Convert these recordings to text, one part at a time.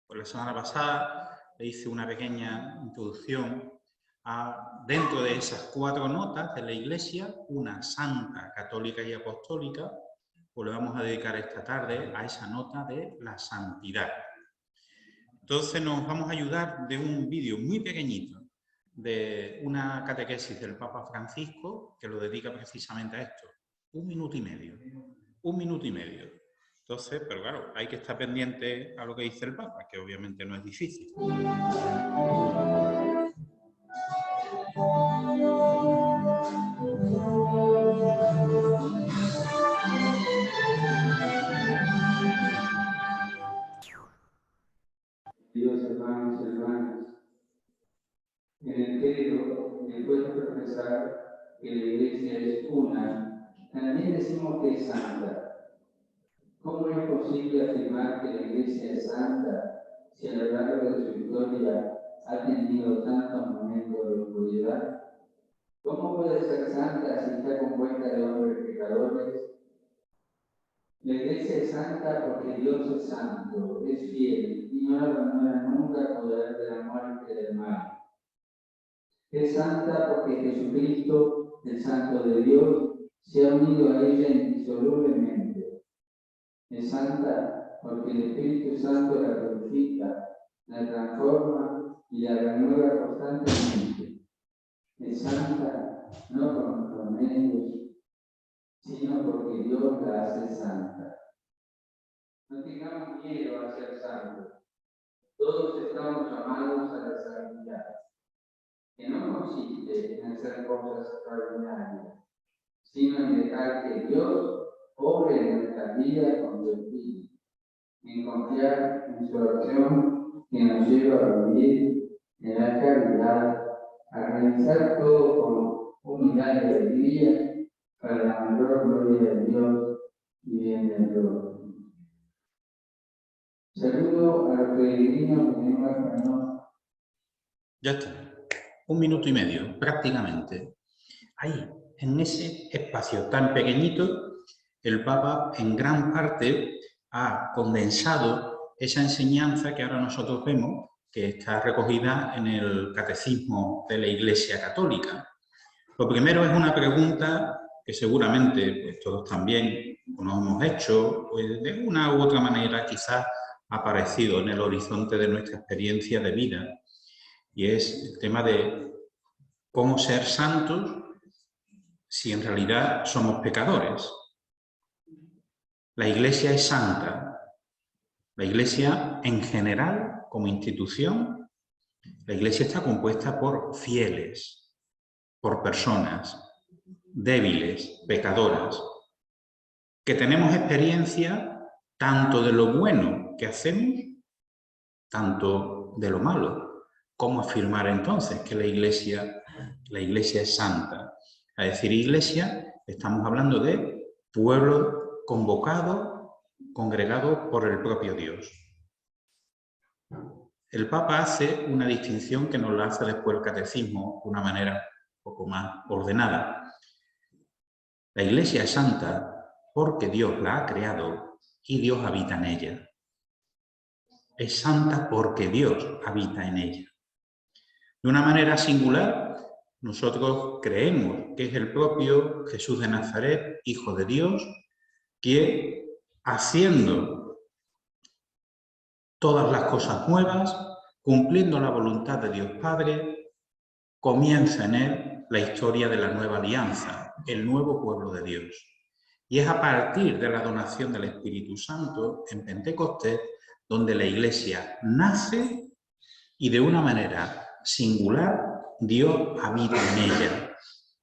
Pues la semana pasada le hice una pequeña introducción dentro de esas 4 notas de la Iglesia, una santa, católica y apostólica, pues le vamos a dedicar esta tarde a esa nota de la santidad. Entonces nos vamos a ayudar de un vídeo muy pequeñito de una catequesis del Papa Francisco que lo dedica precisamente a esto. 1 minuto y medio. 1 minuto y medio. Entonces, pero claro, hay que estar pendiente a lo que dice el Papa, que obviamente no es difícil. Dios, hermanos y hermanas, en el credo, después de profesar que la Iglesia es una, también decimos que es santa. ¿Cómo es posible afirmar que la Iglesia es santa si a lo largo de su historia ha tenido tantos momentos de oscuridad? ¿Cómo puede ser santa si está compuesta de hombres pecadores? La Iglesia es santa porque Dios es santo, es fiel y no abandona nunca el poder de la muerte y del mal. Es santa porque Jesucristo, el Santo de Dios, se ha unido a ella indisolublemente. Es santa porque el Espíritu Santo la purifica, la transforma y la renueva constantemente. Es santa no por nuestros medios, sino porque Dios la hace santa. No tengamos miedo a ser santos. Todos estamos llamados a la santidad, que no consiste en hacer cosas extraordinarias, sino en dejar que Dios obre en nuestras vidas con su Espíritu, en confiar en su acción que nos lleva a vivir en la caridad, a realizar todo con humildad y alegría para la mayor gloria de Dios y bien del prójimo. Saludo a los peregrinos que tenemos español. Ya está. 1 minuto y medio, prácticamente. Ahí, en ese espacio tan pequeñito, el Papa en gran parte ha condensado esa enseñanza que ahora nosotros vemos, que está recogida en el Catecismo de la Iglesia Católica. Lo primero es una pregunta que seguramente pues, todos también nos hemos hecho, pues, de una u otra manera quizás ha aparecido en el horizonte de nuestra experiencia de vida, y es el tema de cómo ser santos si en realidad somos pecadores. La Iglesia es santa. La Iglesia en general, como institución, la Iglesia está compuesta por fieles, por personas débiles, pecadoras, que tenemos experiencia tanto de lo bueno que hacemos, tanto de lo malo. ¿Cómo afirmar entonces que la Iglesia es santa? A decir Iglesia, estamos hablando de pueblo convocado, congregado por el propio Dios. El Papa hace una distinción que nos la hace después el Catecismo de una manera un poco más ordenada. La Iglesia es santa porque Dios la ha creado y Dios habita en ella. Es santa porque Dios habita en ella. De una manera singular, nosotros creemos que es el propio Jesús de Nazaret, Hijo de Dios, que haciendo todas las cosas nuevas, cumpliendo la voluntad de Dios Padre, comienza en él la historia de la nueva alianza, el nuevo pueblo de Dios. Y es a partir de la donación del Espíritu Santo en Pentecostés donde la Iglesia nace y de una manera singular Dios habita en ella.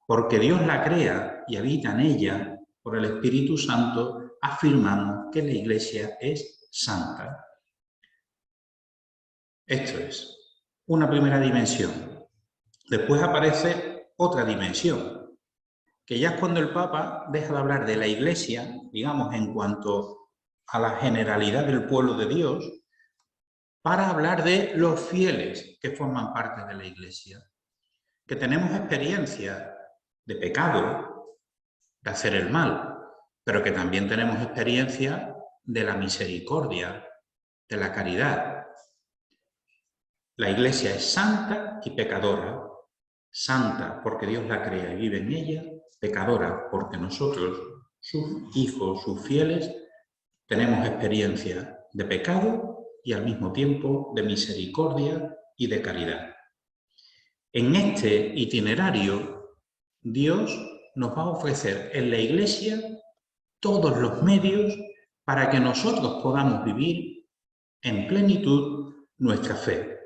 Porque Dios la crea y habita en ella por el Espíritu Santo, afirmamos que la Iglesia es santa. Esto es una primera dimensión. Después aparece otra dimensión, que ya es cuando el Papa deja de hablar de la Iglesia, digamos, en cuanto a la generalidad del pueblo de Dios, para hablar de los fieles que forman parte de la Iglesia, que tenemos experiencia de pecado, de hacer el mal, pero que también tenemos experiencia de la misericordia, de la caridad, La Iglesia es santa y pecadora. Santa porque Dios la crea y vive en ella, pecadora porque nosotros, sus hijos, sus fieles, tenemos experiencia de pecado y al mismo tiempo de misericordia y de caridad. En este itinerario, Dios nos va a ofrecer en la Iglesia todos los medios para que nosotros podamos vivir en plenitud nuestra fe.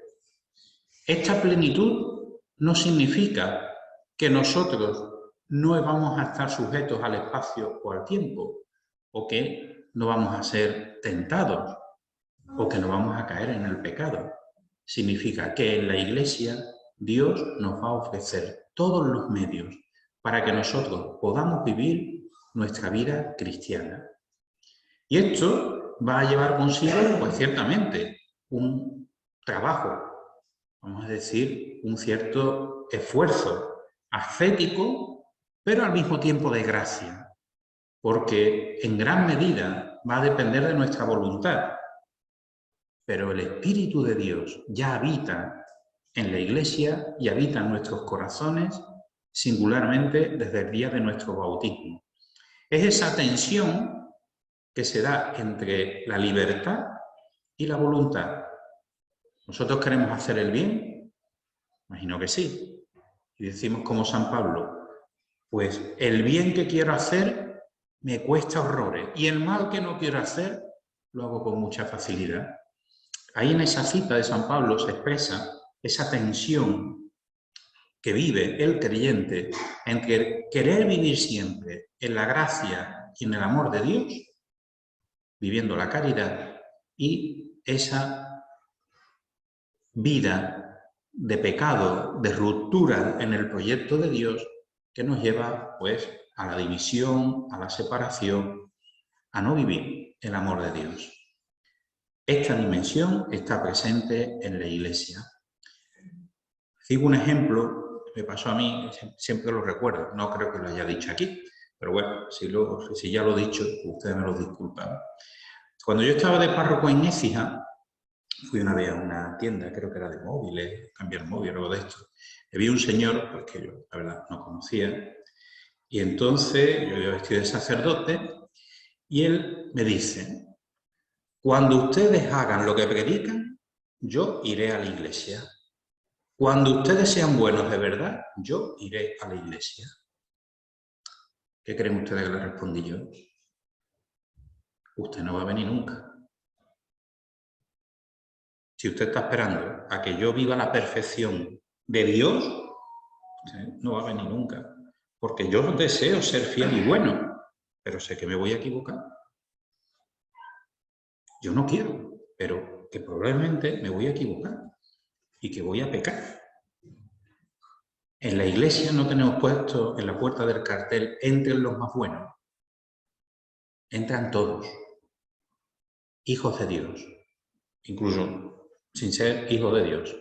Esta plenitud no significa que nosotros no vamos a estar sujetos al espacio o al tiempo, o que no vamos a ser tentados, o que no vamos a caer en el pecado. Significa que en la Iglesia Dios nos va a ofrecer todos los medios para que nosotros podamos vivir nuestra vida cristiana. Y esto va a llevar consigo, pues ciertamente, un trabajo, vamos a decir, un cierto esfuerzo ascético, pero al mismo tiempo de gracia, porque en gran medida va a depender de nuestra voluntad. Pero el Espíritu de Dios ya habita en la Iglesia y habita en nuestros corazones, singularmente desde el día de nuestro bautismo. Es esa tensión que se da entre la libertad y la voluntad. ¿Nosotros queremos hacer el bien? Imagino que sí. Y decimos como San Pablo, pues el bien que quiero hacer me cuesta horrores y el mal que no quiero hacer lo hago con mucha facilidad. Ahí en esa cita de San Pablo se expresa esa tensión que vive el creyente entre querer vivir siempre en la gracia y en el amor de Dios, viviendo la caridad, y esa vida de pecado, de ruptura en el proyecto de Dios, que nos lleva pues a la división, a la separación, a no vivir el amor de Dios. Esta dimensión está presente en la Iglesia. Digo un ejemplo que me pasó a mí, siempre lo recuerdo, no creo que lo haya dicho aquí, pero bueno, si ya lo he dicho, ustedes me lo disculpan. Cuando yo estaba de párroco en Écija, fui una vez a una tienda, creo que era de móviles, cambiar móvil o algo de esto. Y vi un señor, pues que yo la verdad no conocía, y entonces yo iba vestido de sacerdote, y él me dice: cuando ustedes hagan lo que predican, yo iré a la iglesia. Cuando ustedes sean buenos de verdad, yo iré a la iglesia. ¿Qué creen ustedes que le respondí yo? Usted no va a venir nunca. Si usted está esperando a que yo viva la perfección de Dios, usted no va a venir nunca. Porque yo deseo ser fiel y bueno, pero sé que me voy a equivocar. Yo no quiero, pero que probablemente me voy a equivocar y que voy a pecar. En la iglesia no tenemos puesto en la puerta del cartel "entren los más buenos". Entran todos, hijos de Dios, incluso sin ser hijos de Dios.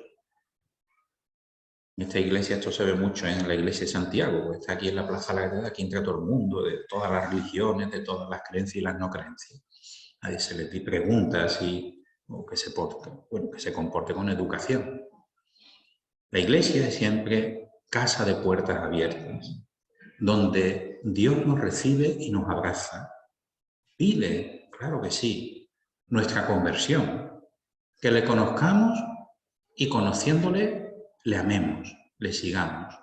En esta iglesia esto se ve mucho en la iglesia de Santiago, porque está aquí en la Plaza de la Verdad, aquí entra todo el mundo, de todas las religiones, de todas las creencias y las no creencias. Nadie se les pregunta si o que se comporte con educación. La iglesia es siempre casa de puertas abiertas, donde Dios nos recibe y nos abraza. Pide, claro que sí, nuestra conversión, que le conozcamos y conociéndole le amemos, le sigamos.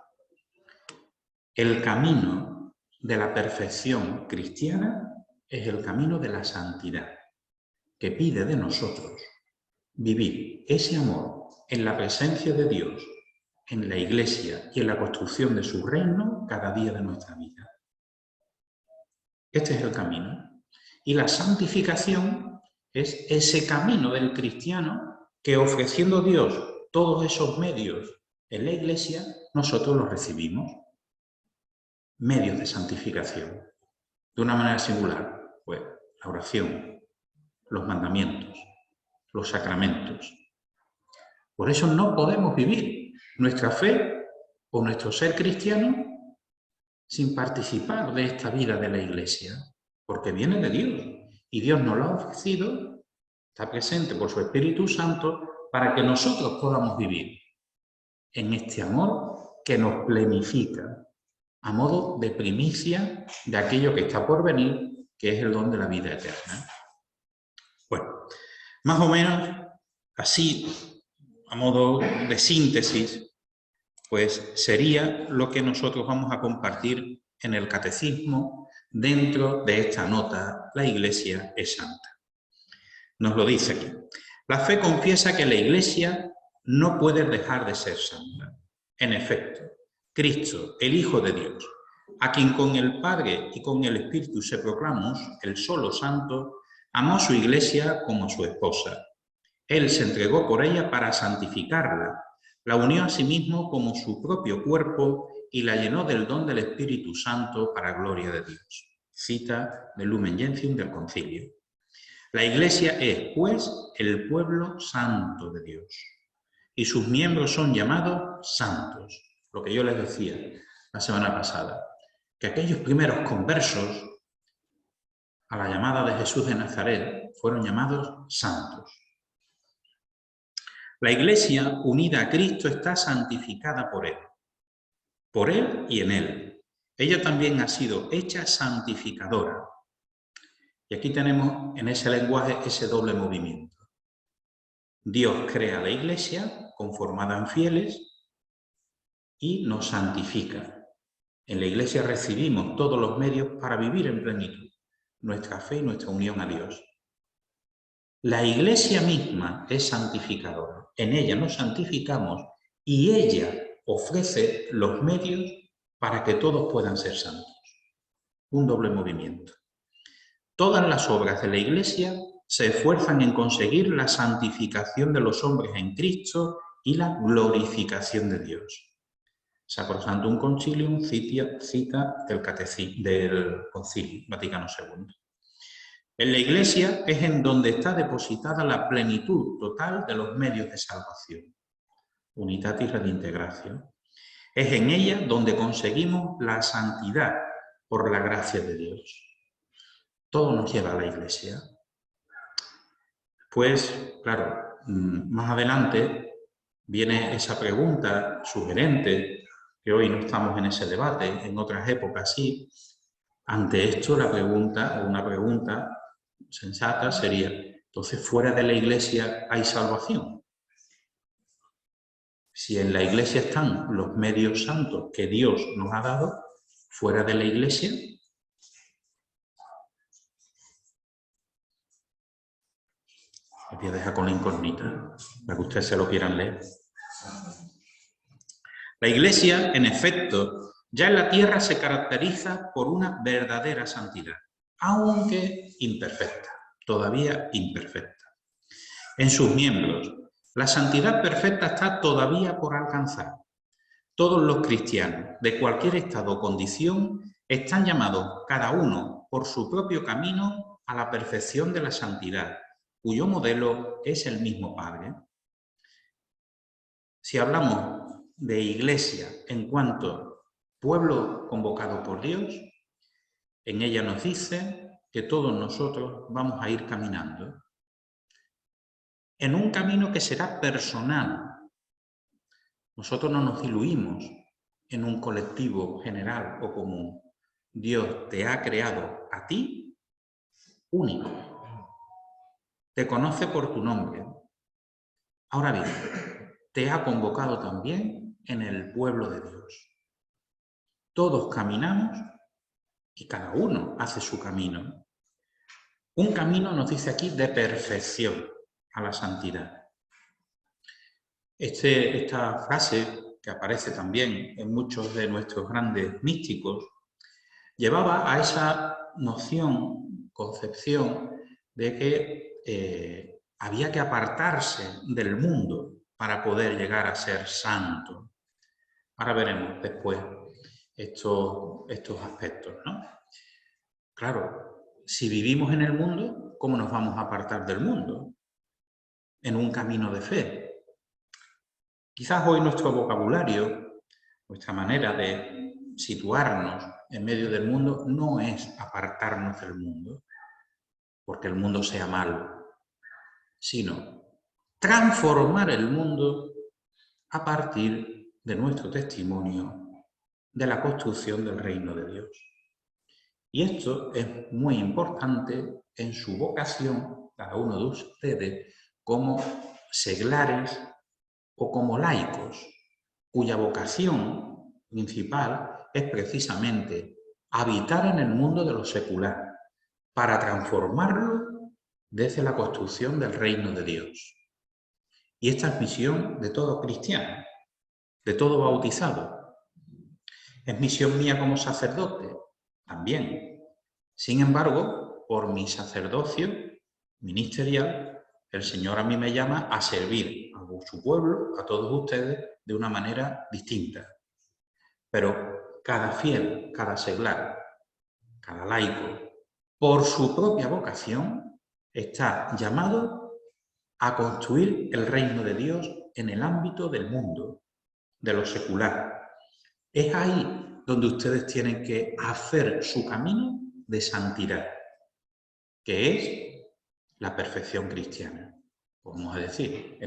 El camino de la perfección cristiana es el camino de la santidad, que pide de nosotros vivir ese amor en la presencia de Dios, en la Iglesia y en la construcción de su reino cada día de nuestra vida. Este es el camino. Y la santificación es ese camino del cristiano que, ofreciendo Dios todos esos medios en la Iglesia, nosotros los recibimos. Medios de santificación. De una manera singular, pues la oración, los mandamientos, los sacramentos. Por eso no podemos vivir nuestra fe o nuestro ser cristiano sin participar de esta vida de la Iglesia, porque viene de Dios y Dios nos lo ha ofrecido, está presente por su Espíritu Santo para que nosotros podamos vivir en este amor que nos plenifica, a modo de primicia de aquello que está por venir, que es el don de la vida eterna. Bueno, más o menos así, a modo de síntesis, pues sería lo que nosotros vamos a compartir en el catecismo dentro de esta nota: la Iglesia es santa. Nos lo dice aquí. La fe confiesa que la Iglesia no puede dejar de ser santa. En efecto, Cristo, el Hijo de Dios, a quien con el Padre y con el Espíritu se proclamamos el solo santo, amó a su Iglesia como a su esposa. Él se entregó por ella para santificarla, la unió a sí mismo como su propio cuerpo y la llenó del don del Espíritu Santo para gloria de Dios. Cita del Lumen Gentium del Concilio. La Iglesia es, pues, el pueblo santo de Dios, y sus miembros son llamados santos. Lo que yo les decía la semana pasada, que aquellos primeros conversos a la llamada de Jesús de Nazaret fueron llamados santos. La Iglesia, unida a Cristo, está santificada por Él y en Él. Ella también ha sido hecha santificadora. Y aquí tenemos en ese lenguaje ese doble movimiento. Dios crea la Iglesia, conformada en fieles, y nos santifica. En la Iglesia recibimos todos los medios para vivir en plenitud nuestra fe y nuestra unión a Dios. La Iglesia misma es santificadora. En ella nos santificamos y ella ofrece los medios para que todos puedan ser santos. Un doble movimiento. Todas las obras de la Iglesia se esfuerzan en conseguir la santificación de los hombres en Cristo y la glorificación de Dios. Sacrosanctum Concilium cita del Concilio Vaticano II. En la Iglesia es en donde está depositada la plenitud total de los medios de salvación. Unitatis Redintegratio. Es en ella donde conseguimos la santidad por la gracia de Dios. Todo nos lleva a la Iglesia. Pues, claro, más adelante viene esa pregunta sugerente, que hoy no estamos en ese debate, en otras épocas sí. Ante esto, la pregunta, o una pregunta sensata sería: entonces, ¿fuera de la Iglesia hay salvación? Si en la Iglesia están los medios santos que Dios nos ha dado, ¿fuera de la Iglesia? Os voy a dejar con la incógnita, para que ustedes se lo quieran leer. La Iglesia, en efecto, ya en la tierra se caracteriza por una verdadera santidad, aunque imperfecta, todavía imperfecta. En sus miembros, la santidad perfecta está todavía por alcanzar. Todos los cristianos, de cualquier estado o condición, están llamados, cada uno, por su propio camino, a la perfección de la santidad, cuyo modelo es el mismo Padre. Si hablamos de Iglesia en cuanto pueblo convocado por Dios, en ella nos dice que todos nosotros vamos a ir caminando en un camino que será personal. Nosotros no nos diluimos en un colectivo general o común. Dios te ha creado a ti único. Te conoce por tu nombre. Ahora bien, te ha convocado también en el pueblo de Dios. Todos caminamos y cada uno hace su camino. Un camino, nos dice aquí, de perfección a la santidad. Esta frase, que aparece también en muchos de nuestros grandes místicos, llevaba a esa noción, concepción, de que había que apartarse del mundo para poder llegar a ser santo. Ahora veremos después estos aspectos, ¿no? Claro, si vivimos en el mundo, ¿cómo nos vamos a apartar del mundo? En un camino de fe. Quizás hoy nuestro vocabulario, nuestra manera de situarnos en medio del mundo no es apartarnos del mundo, porque el mundo sea malo, sino transformar el mundo a partir de nuestro testimonio de la construcción del reino de Dios. Y esto es muy importante en su vocación, cada uno de ustedes, como seglares o como laicos, cuya vocación principal es precisamente habitar en el mundo de lo secular, para transformarlo desde la construcción del reino de Dios. Y esta es misión de todo cristiano, de todo bautizado. ¿Es misión mía como sacerdote? También. Sin embargo, por mi sacerdocio ministerial, el Señor a mí me llama a servir a su pueblo, a todos ustedes, de una manera distinta. Pero cada fiel, cada seglar, cada laico, por su propia vocación, está llamado a construir el reino de Dios en el ámbito del mundo, de lo secular. Es ahí donde ustedes tienen que hacer su camino de santidad, que es la perfección cristiana. Vamos a decir,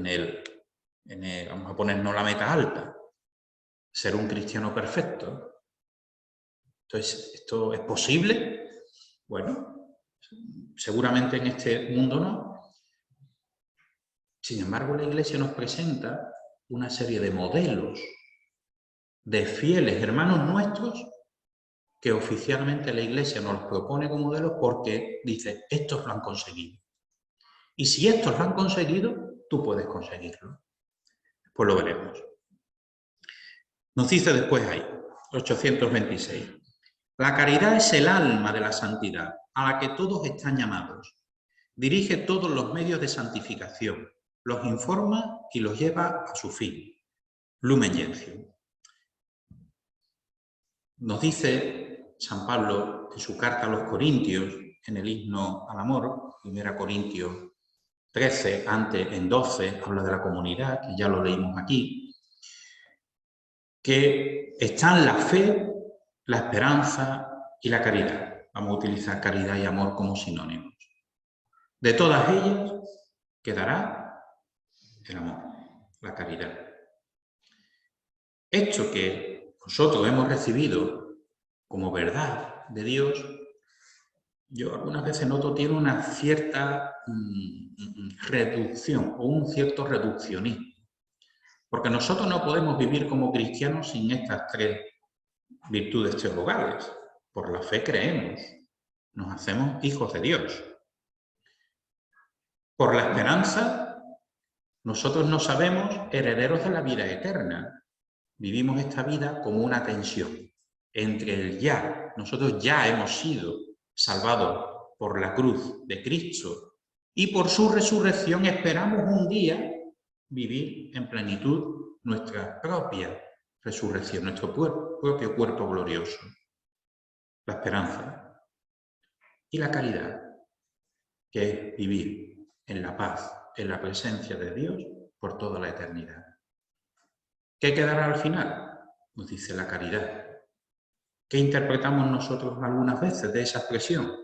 vamos a ponernos la meta alta, ser un cristiano perfecto. Entonces, ¿esto es posible? Bueno, seguramente en este mundo no. Sin embargo, la Iglesia nos presenta una serie de modelos de fieles hermanos nuestros que oficialmente la Iglesia nos los propone como modelos porque dice, estos lo han conseguido. Y si estos lo han conseguido, tú puedes conseguirlo. Pues lo veremos. Nos dice después ahí, 826. La caridad es el alma de la santidad, a la que todos están llamados. Dirige todos los medios de santificación, los informa y los lleva a su fin. Lumen Gentium. Nos dice San Pablo en su carta a los Corintios, en el himno al amor, 1 Corintios 13, antes en 12, habla de la comunidad, que ya lo leímos aquí, que están la fe, la esperanza y la caridad. Vamos a utilizar caridad y amor como sinónimos. De todas ellas quedará el amor, la caridad. Esto que nosotros hemos recibido como verdad de Dios, yo algunas veces noto tiene una cierta reducción o un cierto reduccionismo. Porque nosotros no podemos vivir como cristianos sin estas tres virtudes teologales. Por la fe creemos, nos hacemos hijos de Dios. Por la esperanza, nosotros nos sabemos herederos de la vida eterna. Vivimos esta vida como una tensión entre el ya. Nosotros ya hemos sido salvados por la cruz de Cristo y por su resurrección esperamos un día vivir en plenitud nuestra propia resurrección, nuestro propio cuerpo glorioso. La esperanza y la caridad, que es vivir en la paz, en la presencia de Dios por toda la eternidad. ¿Qué quedará al final? Nos dice la caridad. ¿Qué interpretamos nosotros algunas veces de esa expresión?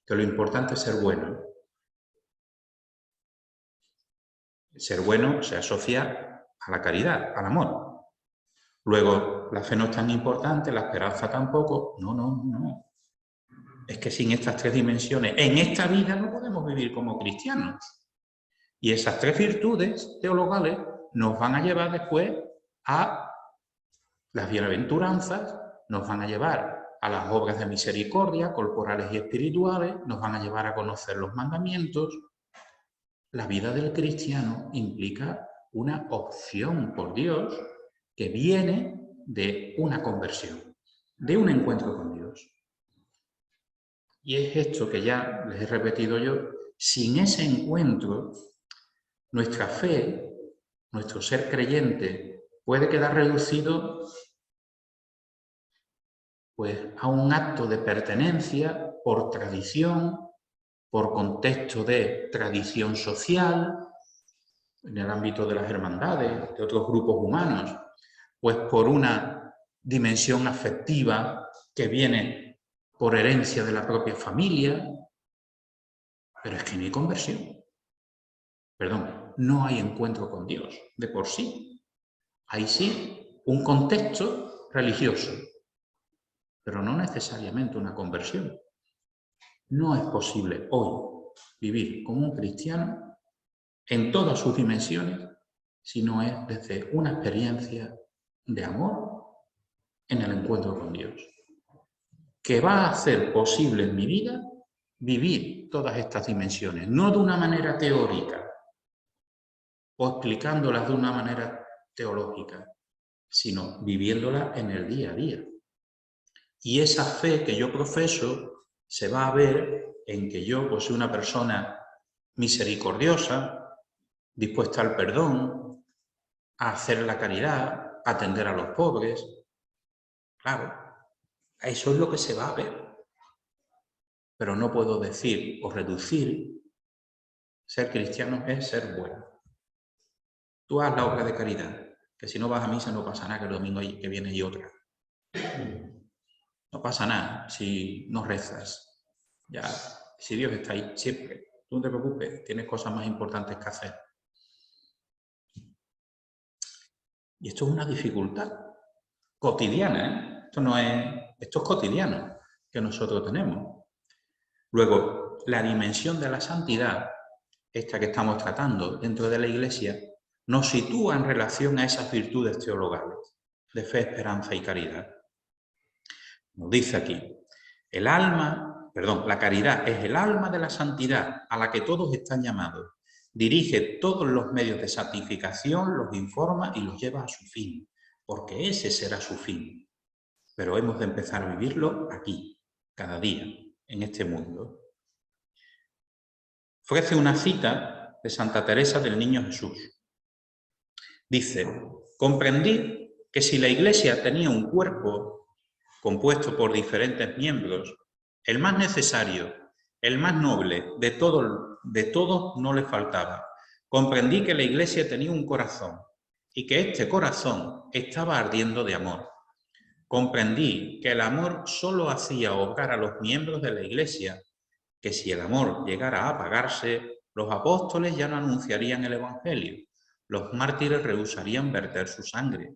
Que lo importante es ser bueno. Ser bueno se asocia a la caridad, al amor. Luego, la fe no es tan importante, la esperanza tampoco. No. Es que sin estas tres dimensiones, en esta vida no podemos vivir como cristianos. Y esas tres virtudes teologales nos van a llevar después a las bienaventuranzas, nos van a llevar a las obras de misericordia, corporales y espirituales, nos van a llevar a conocer los mandamientos. La vida del cristiano implica una opción por Dios que viene de una conversión, de un encuentro con Dios. Y es esto que ya les he repetido yo, sin ese encuentro, nuestra fe, nuestro ser creyente, puede quedar reducido pues, a un acto de pertenencia por tradición, por contexto de tradición social, en el ámbito de las hermandades, de otros grupos humanos, pues por una dimensión afectiva que viene por herencia de la propia familia, pero es que no hay conversión. Perdón, no hay encuentro con Dios de por sí. Hay sí un contexto religioso, pero no necesariamente una conversión. No es posible hoy vivir como un cristiano en todas sus dimensiones si no es desde una experiencia de amor en el encuentro con Dios, que va a hacer posible en mi vida vivir todas estas dimensiones, no de una manera teórica o explicándolas de una manera teológica, sino viviéndolas en el día a día. Y esa fe que yo profeso se va a ver en que yo pues, soy una persona misericordiosa, dispuesta al perdón, a hacer la caridad, a atender a los pobres. Claro, eso es lo que se va a ver. Pero no puedo decir o reducir, ser cristiano es ser bueno. Tú haz la obra de caridad, que si no vas a misa no pasa nada, que el domingo que viene hay otra. No pasa nada si no rezas. Ya, si Dios está ahí siempre, tú no te preocupes, tienes cosas más importantes que hacer. Y esto es una dificultad cotidiana, ¿eh? Esto es cotidiano que nosotros tenemos. Luego, la dimensión de la santidad, esta que estamos tratando dentro de la Iglesia, nos sitúa en relación a esas virtudes teologales de fe, esperanza y caridad. Nos dice aquí, la caridad es el alma de la santidad a la que todos están llamados. Dirige todos los medios de santificación, los informa y los lleva a su fin, porque ese será su fin. Pero hemos de empezar a vivirlo aquí, cada día, en este mundo. Ofrece una cita de Santa Teresa del Niño Jesús. Dice, comprendí que si la Iglesia tenía un cuerpo compuesto por diferentes miembros, el más necesario, el más noble de todos no le faltaba. Comprendí que la Iglesia tenía un corazón y que este corazón estaba ardiendo de amor. Comprendí que el amor solo hacía obrar a los miembros de la Iglesia, que si el amor llegara a apagarse, los apóstoles ya no anunciarían el Evangelio, los mártires rehusarían verter su sangre.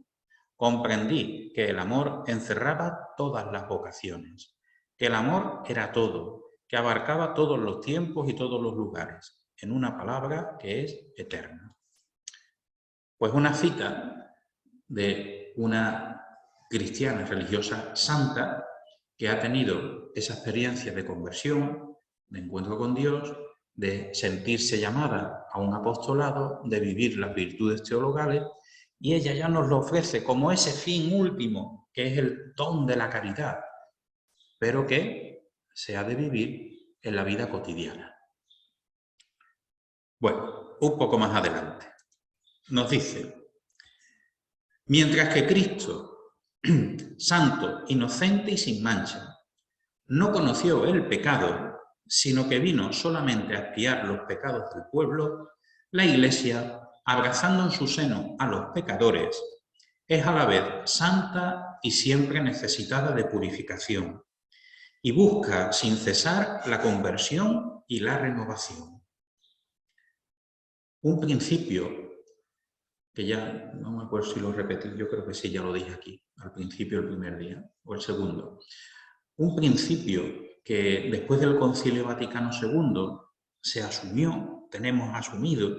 Comprendí que el amor encerraba todas las vocaciones, que el amor era todo, que abarcaba todos los tiempos y todos los lugares, en una palabra que es eterna. Pues una cita de una cristiana religiosa santa que ha tenido esa experiencia de conversión, de encuentro con Dios, de sentirse llamada a un apostolado, de vivir las virtudes teologales, y ella ya nos lo ofrece como ese fin último, que es el don de la caridad, pero que se ha de vivir en la vida cotidiana. Bueno, un poco más adelante. Nos dice, mientras que Cristo, santo, inocente y sin mancha, no conoció el pecado, sino que vino solamente a expiar los pecados del pueblo, la Iglesia, abrazando en su seno a los pecadores, es a la vez santa y siempre necesitada de purificación, y busca sin cesar la conversión y la renovación. Un principio que ya no me acuerdo si lo repetí, yo creo que sí, ya lo dije aquí, al principio del primer día, o el segundo. Un principio que después del Concilio Vaticano II se asumió, tenemos asumido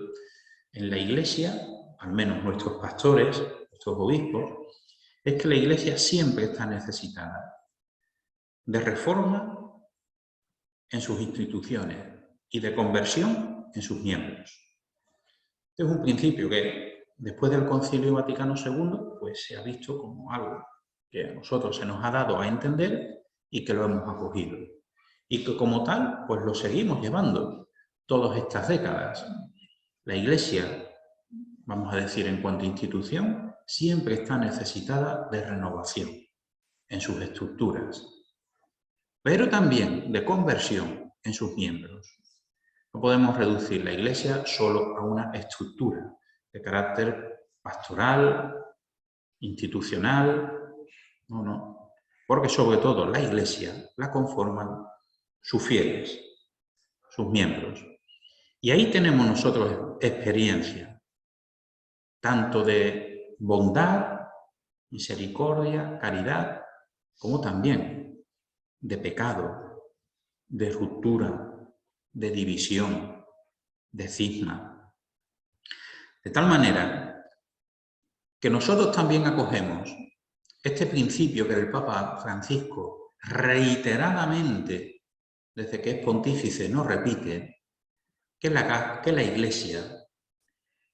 en la Iglesia, al menos nuestros pastores, nuestros obispos, es que la Iglesia siempre está necesitada de reforma en sus instituciones y de conversión en sus miembros. Este es un principio que después del Concilio Vaticano II pues se ha visto como algo que a nosotros se nos ha dado a entender y que lo hemos acogido. Y que como tal, pues lo seguimos llevando todas estas décadas. La Iglesia, vamos a decir en cuanto a institución, siempre está necesitada de renovación en sus estructuras, pero también de conversión en sus miembros. No podemos reducir la Iglesia solo a una estructura de carácter pastoral, institucional, no. Porque sobre todo la Iglesia la conforman sus fieles, sus miembros. Y ahí tenemos nosotros experiencia, tanto de bondad, misericordia, caridad, como también de pecado, de ruptura, de división, de cisma. De tal manera que nosotros también acogemos este principio que el Papa Francisco reiteradamente, desde que es pontífice, nos repite, que la Iglesia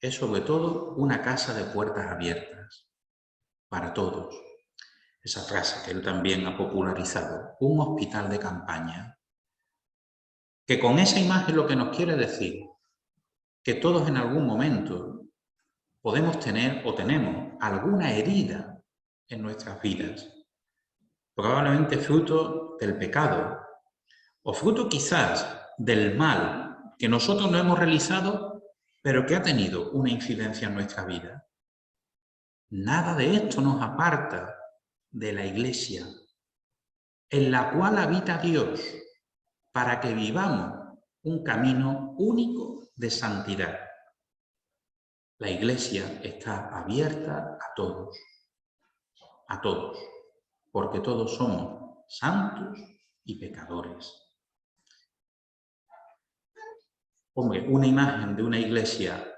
es sobre todo una casa de puertas abiertas para todos. Esa frase que él también ha popularizado, un hospital de campaña, que con esa imagen lo que nos quiere decir que todos en algún momento podemos tener o tenemos alguna herida en nuestras vidas, probablemente fruto del pecado o fruto quizás del mal que nosotros no hemos realizado, pero que ha tenido una incidencia en nuestra vida. Nada de esto nos aparta de la Iglesia, en la cual habita Dios, para que vivamos un camino único de santidad. La Iglesia está abierta a todos, porque todos somos santos y pecadores. Hombre, una imagen de una Iglesia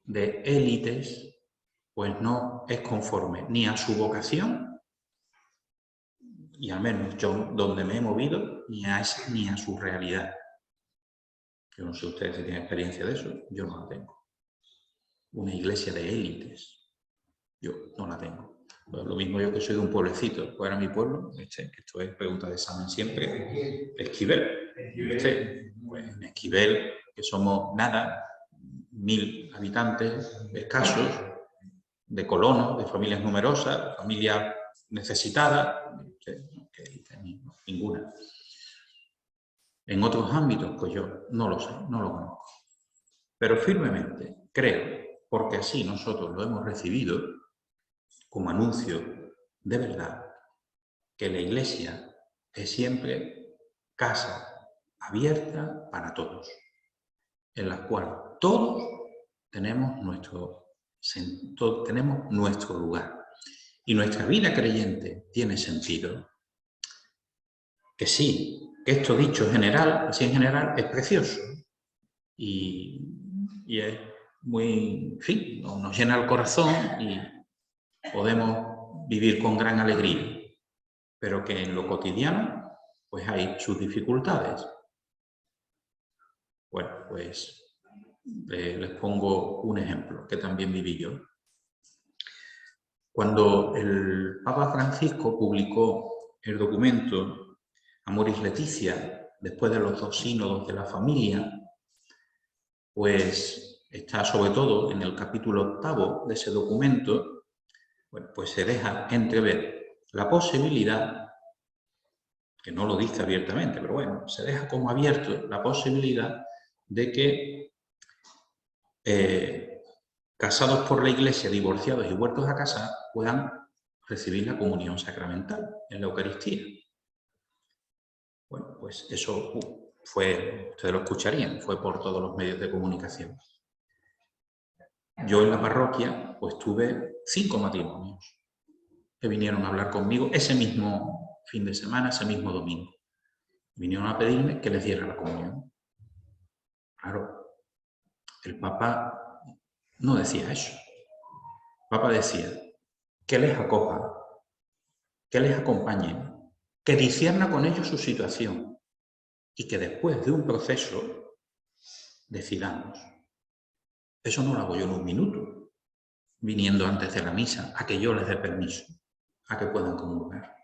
de élites, pues no es conforme ni a su vocación, y al menos yo donde me he movido, ni a su realidad. Yo no sé ustedes si tienen experiencia de eso, yo no la tengo. Una iglesia de élites, yo no la tengo. Pues lo mismo yo que soy de un pueblecito, ¿cuál era mi pueblo? Que esto es pregunta de examen siempre. Esquivel. Pues en Esquivel, que somos nada, 1000 habitantes escasos, de colonos, de familias numerosas, familias necesitadas, ninguna. En otros ámbitos, pues yo no lo sé, no lo conozco. Pero firmemente creo, porque así nosotros lo hemos recibido como anuncio de verdad, que la Iglesia es siempre casa abierta para todos, en la cual todos tenemos nuestro lugar. Y nuestra vida creyente tiene sentido. Que sí, que esto dicho general, así en general, es precioso. Y es muy, en fin, nos llena el corazón y podemos vivir con gran alegría. Pero que en lo cotidiano, pues hay sus dificultades. Bueno, pues les pongo un ejemplo que también viví yo. Cuando el Papa Francisco publicó el documento Amoris Laetitia, después de los 2 sínodos de la familia, pues está sobre todo en el capítulo 8 de ese documento, bueno, pues se deja entrever la posibilidad, que no lo dice abiertamente, pero bueno, se deja como abierto la posibilidad de que casados por la Iglesia, divorciados y vueltos a casar, puedan recibir la comunión sacramental en la Eucaristía. Bueno, pues eso fue, ustedes lo escucharían, fue por todos los medios de comunicación. Yo en la parroquia, pues tuve 5 matrimonios que vinieron a hablar conmigo ese mismo fin de semana, ese mismo domingo. Vinieron a pedirme que les diera la comunión. Claro, el Papa no decía eso. El Papa decía que les acoja, que les acompañe, que discierna con ellos su situación y que después de un proceso decidamos. Eso no lo hago yo en un minuto, viniendo antes de la misa, a que yo les dé permiso, a que puedan comulgar.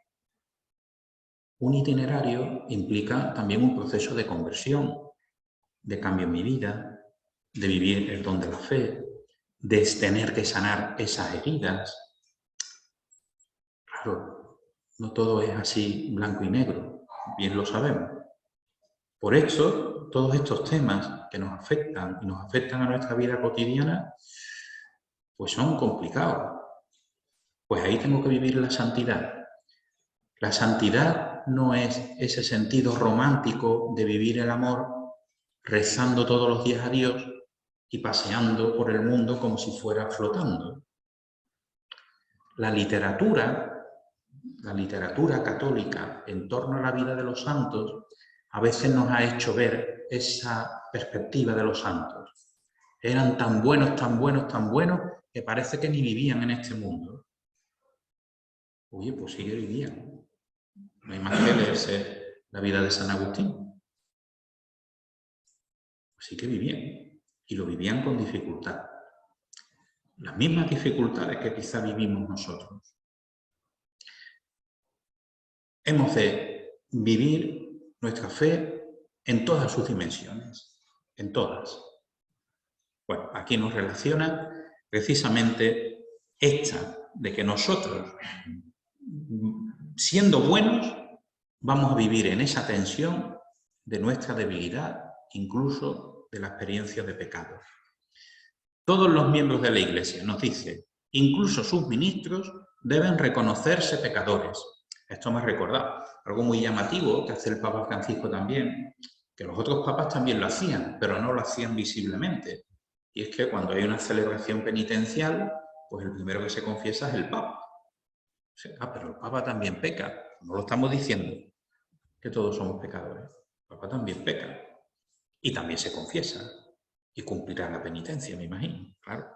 Un itinerario implica también un proceso de conversión, de cambio en mi vida, de vivir el don de la fe, de tener que sanar esas heridas. Claro, no todo es así blanco y negro, bien lo sabemos. Por eso, todos estos temas que nos afectan y nos afectan a nuestra vida cotidiana, pues son complicados. Pues ahí tengo que vivir la santidad. La santidad no es ese sentido romántico de vivir el amor rezando todos los días a Dios y paseando por el mundo como si fuera flotando. La literatura católica en torno a la vida de los santos a veces nos ha hecho ver esa perspectiva de los santos. Eran tan buenos, tan buenos, tan buenos, que parece que ni vivían en este mundo. Oye, pues sí que vivían. No hay más que leerse la vida de San Agustín. Pues sí que vivían. Y lo vivían con dificultad. Las mismas dificultades que quizá vivimos nosotros. Hemos de vivir nuestra fe en todas sus dimensiones. En todas. Bueno, aquí nos relaciona precisamente esta de que nosotros, siendo buenos, vamos a vivir en esa tensión de nuestra debilidad, incluso de la experiencia de pecado. Todos los miembros de la Iglesia, nos dice, incluso sus ministros, deben reconocerse pecadores. Esto me ha recordado algo muy llamativo que hace el Papa Francisco también, que los otros papas también lo hacían, pero no lo hacían visiblemente. Y es que cuando hay una celebración penitencial, pues el primero que se confiesa es el Papa. Pero el Papa también peca. No lo estamos diciendo, que todos somos pecadores. El Papa también peca. Y también se confiesa. Y cumplirá la penitencia, me imagino. Claro.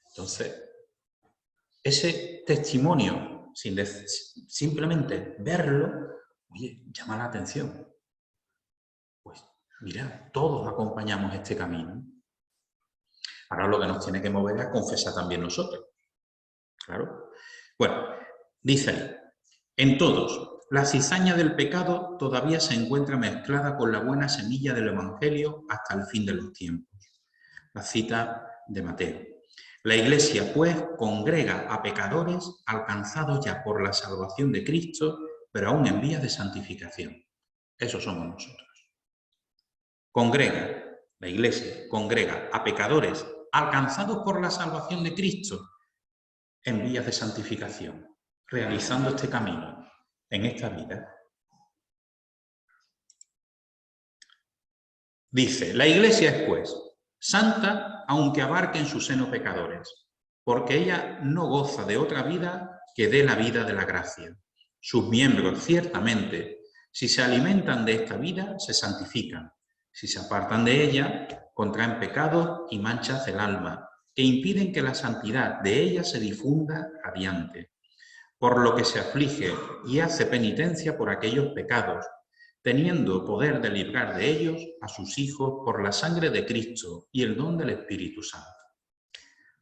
Entonces, ese testimonio, simplemente verlo, oye, llama la atención. Pues, mira, todos acompañamos este camino. Ahora lo que nos tiene que mover es confesar también nosotros. Claro. Bueno, dice ahí, en todos, la cizaña del pecado todavía se encuentra mezclada con la buena semilla del Evangelio hasta el fin de los tiempos. La cita de Mateo. La Iglesia, pues, congrega a pecadores alcanzados ya por la salvación de Cristo, pero aún en vías de santificación. Eso somos nosotros. La Iglesia congrega a pecadores alcanzados por la salvación de Cristo en vías de santificación, realizando este camino en esta vida. Dice, la Iglesia es, pues, santa aunque abarque en su seno pecadores, porque ella no goza de otra vida que de la vida de la gracia. Sus miembros, ciertamente, si se alimentan de esta vida, se santifican. Si se apartan de ella, contraen pecados y manchas del alma, que impiden que la santidad de ella se difunda radiante. Por lo que se aflige y hace penitencia por aquellos pecados, teniendo poder de librar de ellos a sus hijos por la sangre de Cristo y el don del Espíritu Santo.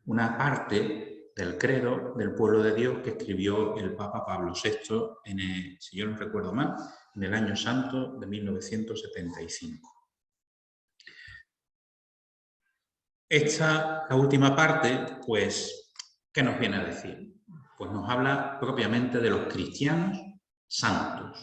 Una parte del credo del pueblo de Dios que escribió el Papa Pablo VI, si yo no recuerdo mal, en el año santo de 1975. La última parte, pues, ¿qué nos viene a decir? Pues nos habla propiamente de los cristianos santos.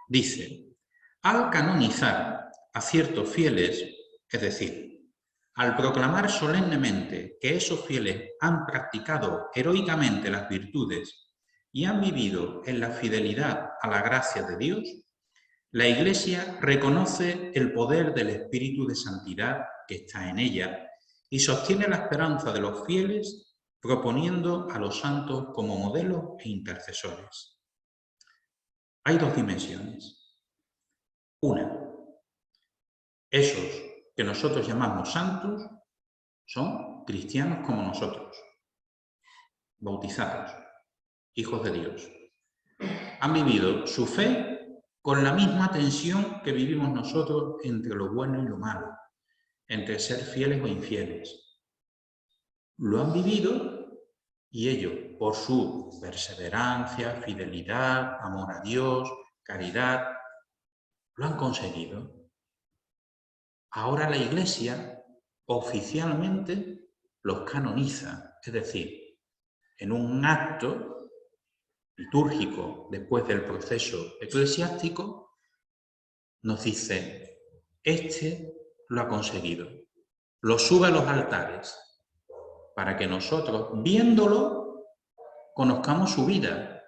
Dice, al canonizar a ciertos fieles, es decir, al proclamar solemnemente que esos fieles han practicado heroicamente las virtudes y han vivido en la fidelidad a la gracia de Dios, la Iglesia reconoce el poder del Espíritu de Santidad que está en ella y sostiene la esperanza de los fieles proponiendo a los santos como modelos e intercesores. Hay dos dimensiones. Una, esos que nosotros llamamos santos son cristianos como nosotros, bautizados, hijos de Dios. Han vivido su fe con la misma tensión que vivimos nosotros entre lo bueno y lo malo, entre ser fieles o infieles. Lo han vivido y ellos, por su perseverancia, fidelidad, amor a Dios, caridad, lo han conseguido. Ahora la Iglesia oficialmente los canoniza, es decir, en un acto litúrgico después del proceso eclesiástico, nos dice, este lo ha conseguido, lo sube a los altares, para que nosotros, viéndolo, conozcamos su vida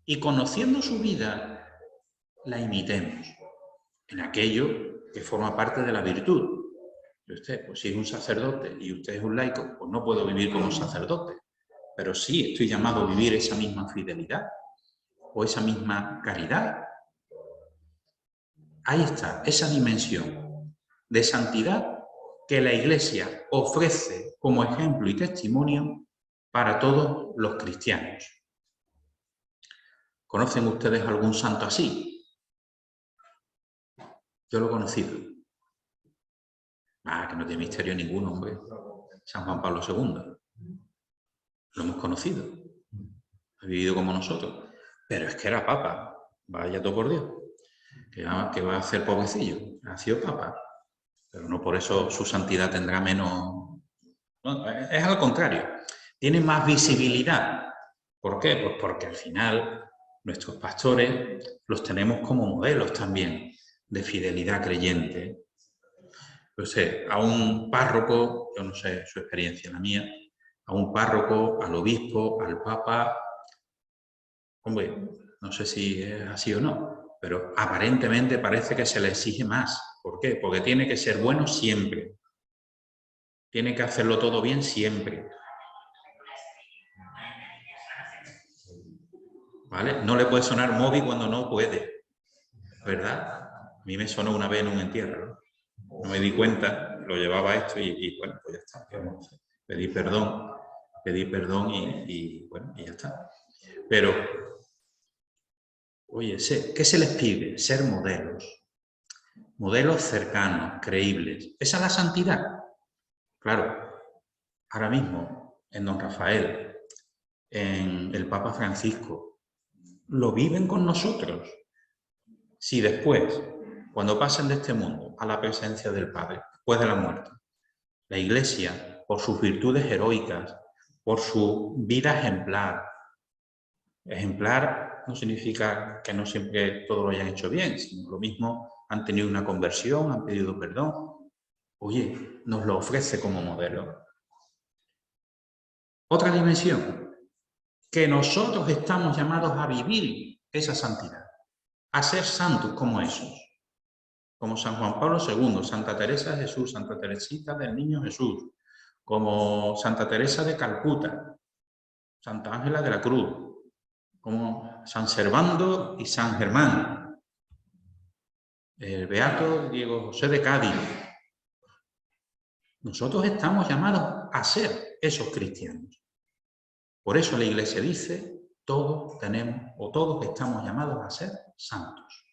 y conociendo su vida, la imitemos en aquello que forma parte de la virtud, Y usted, pues si es un sacerdote y usted es un laico, pues no puedo vivir como sacerdote. Pero sí estoy llamado a vivir esa misma fidelidad o esa misma caridad. Ahí está, esa dimensión de santidad que la Iglesia ofrece como ejemplo y testimonio para todos los cristianos. ¿Conocen ustedes algún santo así? Yo lo he conocido. Que no tiene misterio ninguno, hombre. San Juan Pablo II. Lo hemos conocido. Ha vivido como nosotros. Pero es que era papa. Vaya todo por Dios. ¿Qué va a hacer pobrecillo? Ha sido papa. Pero no por eso su santidad tendrá menos... No, es al contrario. Tiene más visibilidad. ¿Por qué? Pues porque al final nuestros pastores los tenemos como modelos también de fidelidad creyente. No sé, a un párroco, yo no sé su experiencia, la mía, a un párroco, al obispo, al papa, hombre, no sé si es así o no, pero aparentemente parece que se le exige más. ¿Por qué? Porque tiene que ser bueno siempre. Tiene que hacerlo todo bien siempre. ¿Vale? No le puede sonar móvil cuando no puede, ¿verdad? A mí me sonó una vez en un entierro, ¿no? No me di cuenta, lo llevaba esto y bueno, pues ya está. Pedí perdón y bueno, y ya está. Pero, oye, ¿qué se les pide? Ser modelos cercanos, creíbles. ¿Esa es la santidad? Claro, ahora mismo en Don Rafael, en el Papa Francisco, lo viven con nosotros. Si después, cuando pasen de este mundo a la presencia del Padre, después de la muerte, la Iglesia, por sus virtudes heroicas, por su vida ejemplar no significa que no siempre todo lo hayan hecho bien, sino lo mismo han tenido una conversión, han pedido perdón. Oye, nos lo ofrece como modelo. Otra dimensión, que nosotros estamos llamados a vivir esa santidad, a ser santos como esos, como San Juan Pablo II, Santa Teresa de Jesús, Santa Teresita del Niño Jesús, como Santa Teresa de Calcuta, Santa Ángela de la Cruz, como San Servando y San Germán, el beato Diego José de Cádiz. Nosotros estamos llamados a ser esos cristianos. Por eso la Iglesia dice, todos tenemos o todos estamos llamados a ser santos.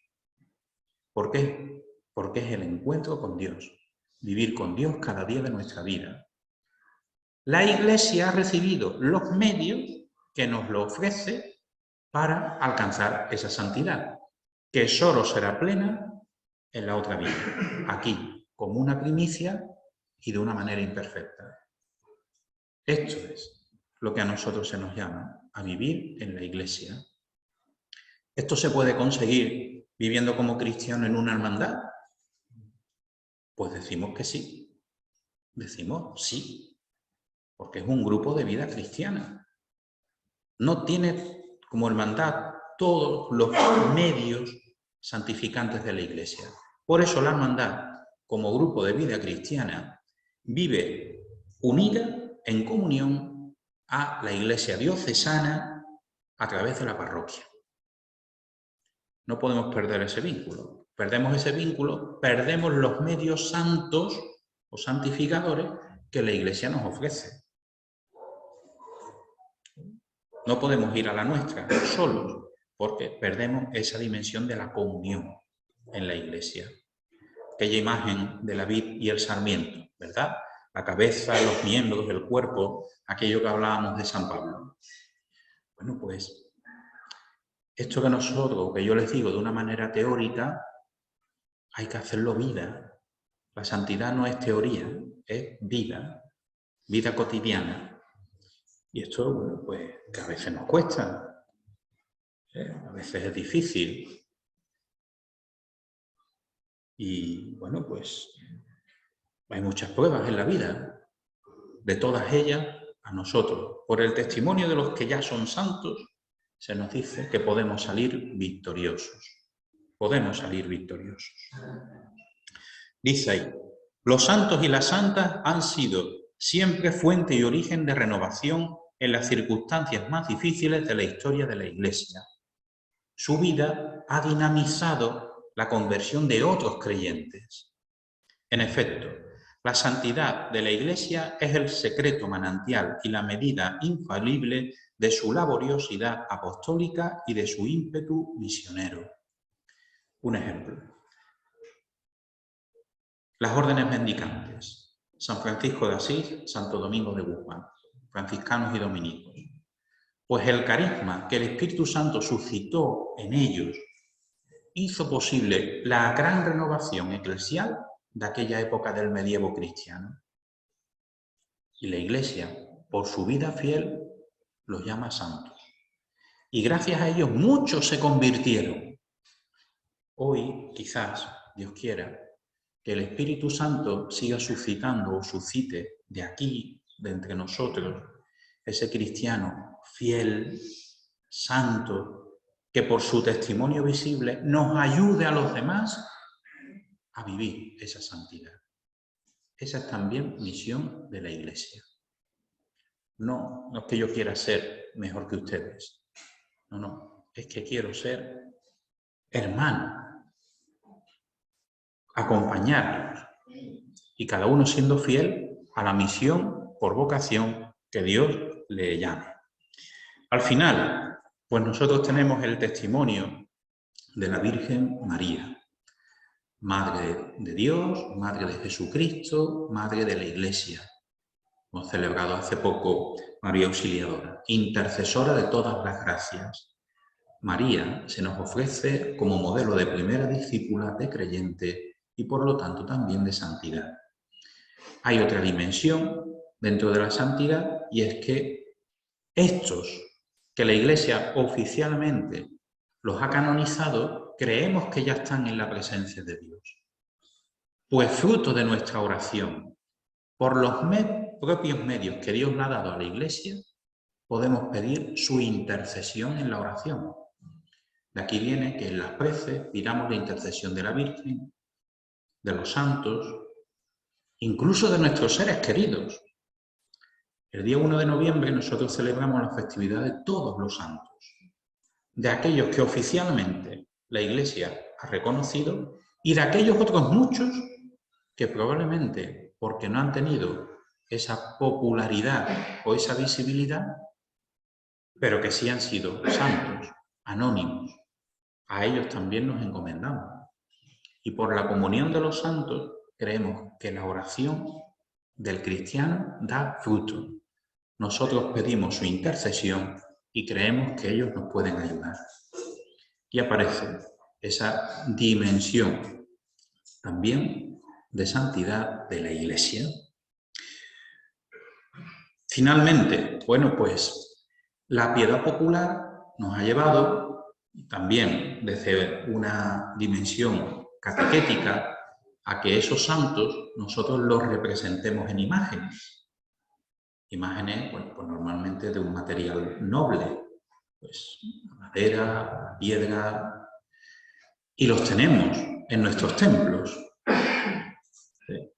¿Por qué? Porque es el encuentro con Dios, vivir con Dios cada día de nuestra vida. La Iglesia ha recibido los medios que nos lo ofrece para alcanzar esa santidad, que solo será plena en la otra vida, aquí, como una primicia y de una manera imperfecta. Esto es lo que a nosotros se nos llama a vivir en la Iglesia. ¿Esto se puede conseguir viviendo como cristiano en una hermandad? Pues decimos que sí. Decimos sí, porque es un grupo de vida cristiana. No tiene como hermandad todos los medios santificantes de la Iglesia. Por eso la hermandad, como grupo de vida cristiana, vive unida en comunión a la Iglesia diocesana a través de la parroquia. No podemos perder ese vínculo. Perdemos ese vínculo, perdemos los medios santos o santificadores que la Iglesia nos ofrece. No podemos ir a la nuestra solos, porque perdemos esa dimensión de la comunión en la Iglesia. Aquella imagen de la vid y el sarmiento, ¿verdad? La cabeza, los miembros del cuerpo, aquello que hablábamos de San Pablo. Bueno, pues, esto que nosotros, que yo les digo de una manera teórica, hay que hacerlo vida. La santidad no es teoría, es vida, vida cotidiana. Y esto, bueno, pues, que a veces nos cuesta, a veces es difícil. Y, bueno, pues, hay muchas pruebas en la vida. De todas ellas, a nosotros, por el testimonio de los que ya son santos, se nos dice que podemos salir victoriosos. Podemos salir victoriosos. Dice ahí, Los santos y las santas han sido siempre fuente y origen de renovación en las circunstancias más difíciles de la historia de la Iglesia. Su vida ha dinamizado la conversión de otros creyentes. En efecto, la santidad de la Iglesia es el secreto manantial y la medida infalible de su laboriosidad apostólica y de su ímpetu misionero. Un ejemplo. Las órdenes mendicantes. San Francisco de Asís, Santo Domingo de Guzmán, franciscanos y dominicos. Pues el carisma que el Espíritu Santo suscitó en ellos hizo posible la gran renovación eclesial de aquella época del medievo cristiano. Y la Iglesia, por su vida fiel, los llama santos. Y gracias a ellos muchos se convirtieron. Hoy, quizás, Dios quiera, que el Espíritu Santo siga suscitando o suscite de aquí, de entre nosotros, ese cristiano fiel, santo, que por su testimonio visible nos ayude a los demás a vivir esa santidad. Esa es también misión de la Iglesia. No es que yo quiera ser mejor que ustedes. No, es que quiero ser hermano, acompañarlos y cada uno siendo fiel a la misión por vocación que Dios le llame. Al final, pues nosotros tenemos el testimonio de la Virgen María, Madre de Dios, Madre de Jesucristo, Madre de la Iglesia. Hemos celebrado hace poco María Auxiliadora, intercesora de todas las gracias. María se nos ofrece como modelo de primera discípula, de creyente y por lo tanto también de santidad. Hay otra dimensión dentro de la santidad y es que estos que la Iglesia oficialmente los ha canonizado, creemos que ya están en la presencia de Dios. Pues fruto de nuestra oración, por los propios medios que Dios le ha dado a la Iglesia, podemos pedir su intercesión en la oración. De aquí viene que en las preces pidamos la intercesión de la Virgen, de los santos, incluso de nuestros seres queridos. El día 1 de noviembre nosotros celebramos la festividad de todos los santos, de aquellos que oficialmente la Iglesia ha reconocido y de aquellos otros muchos que probablemente porque no han tenido esa popularidad o esa visibilidad, pero que sí han sido santos, anónimos. A ellos también nos encomendamos. Y por la comunión de los santos creemos que la oración del cristiano da fruto. Nosotros pedimos su intercesión y creemos que ellos nos pueden ayudar. Y aparece esa dimensión también de santidad de la Iglesia. Finalmente, bueno, pues la piedad popular nos ha llevado también desde una dimensión catequética a que esos santos nosotros los representemos en imágenes. Imágenes, bueno, pues normalmente de un material noble, pues madera, piedra, y los tenemos en nuestros templos.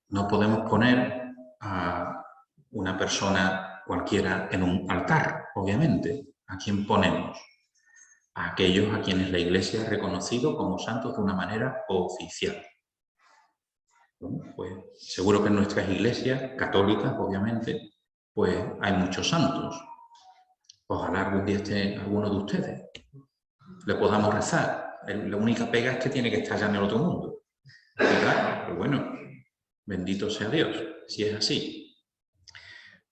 No podemos poner a una persona cualquiera en un altar, obviamente. ¿A quién ponemos? A aquellos a quienes la Iglesia ha reconocido como santos de una manera oficial. Bueno, pues seguro que en nuestras iglesias católicas, obviamente, pues hay muchos santos. Ojalá algún día esté alguno de ustedes. Le podamos rezar. La única pega es que tiene que estar ya en el otro mundo. ¿Verdad? Pero bueno, bendito sea Dios, si es así.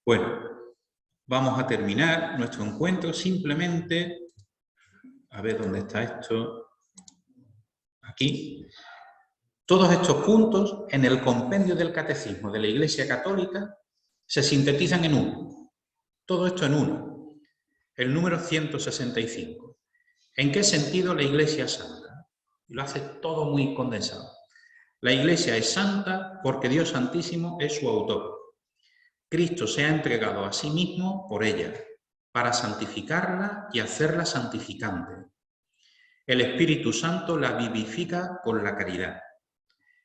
Bueno, vamos a terminar nuestro encuentro simplemente... A ver dónde está esto. Aquí. Todos estos puntos en el compendio del Catecismo de la Iglesia Católica se sintetizan en uno. Todo esto en uno. El número 165. ¿En qué sentido la Iglesia es santa? Y lo hace todo muy condensado. La Iglesia es santa porque Dios Santísimo es su autor. Cristo se ha entregado a sí mismo por ella, para santificarla y hacerla santificante. El Espíritu Santo la vivifica con la caridad.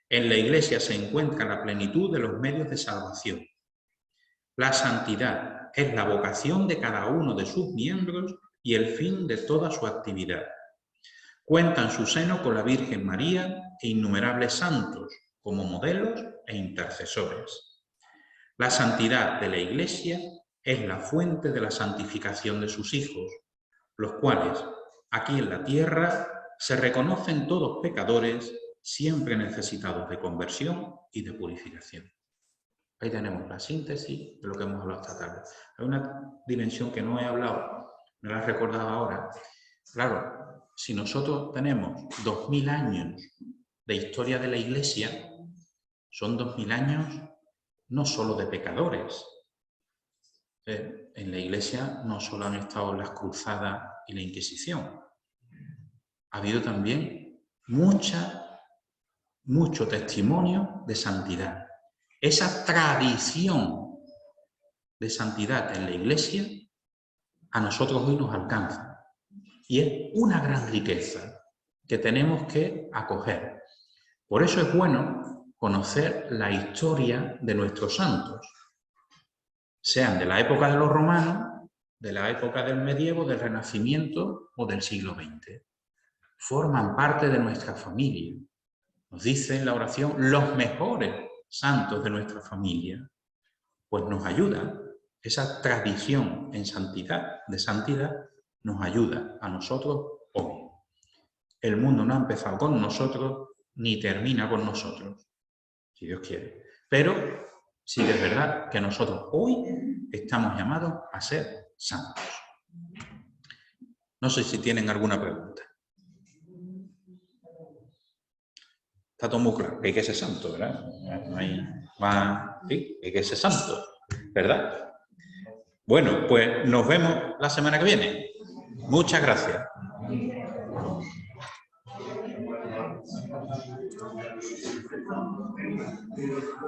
En la Iglesia se encuentra la plenitud de los medios de salvación. La santidad es la vocación de cada uno de sus miembros y el fin de toda su actividad. Cuenta en su seno con la Virgen María e innumerables santos como modelos e intercesores. La santidad de la Iglesia es la fuente de la santificación de sus hijos, los cuales, aquí en la tierra, se reconocen todos pecadores, siempre necesitados de conversión y de purificación. Ahí tenemos la síntesis de lo que hemos hablado esta tarde. Hay una dimensión que no he hablado, me la he recordado ahora. Claro, si nosotros tenemos 2000 años de historia de la Iglesia, son 2000 años no solo de pecadores. En la Iglesia no solo han estado las cruzadas y la Inquisición. Ha habido también mucho testimonio de santidad. Esa tradición de santidad en la Iglesia a nosotros hoy nos alcanza. Y es una gran riqueza que tenemos que acoger. Por eso es bueno conocer la historia de nuestros santos, sean de la época de los romanos, de la época del medievo, del Renacimiento o del siglo XX. Forman parte de nuestra familia. Nos dice en la oración los mejores santos de nuestra familia. Pues nos ayuda, esa tradición en santidad, de santidad, nos ayuda a nosotros hoy. El mundo no ha empezado con nosotros ni termina con nosotros, si Dios quiere. Pero sí que es verdad que nosotros hoy estamos llamados a ser santos. No sé si tienen alguna pregunta. Está todo muy claro, que hay que ser santo, ¿verdad? No hay más... Sí, hay que ser santo, ¿verdad? Bueno, pues nos vemos la semana que viene. Muchas gracias.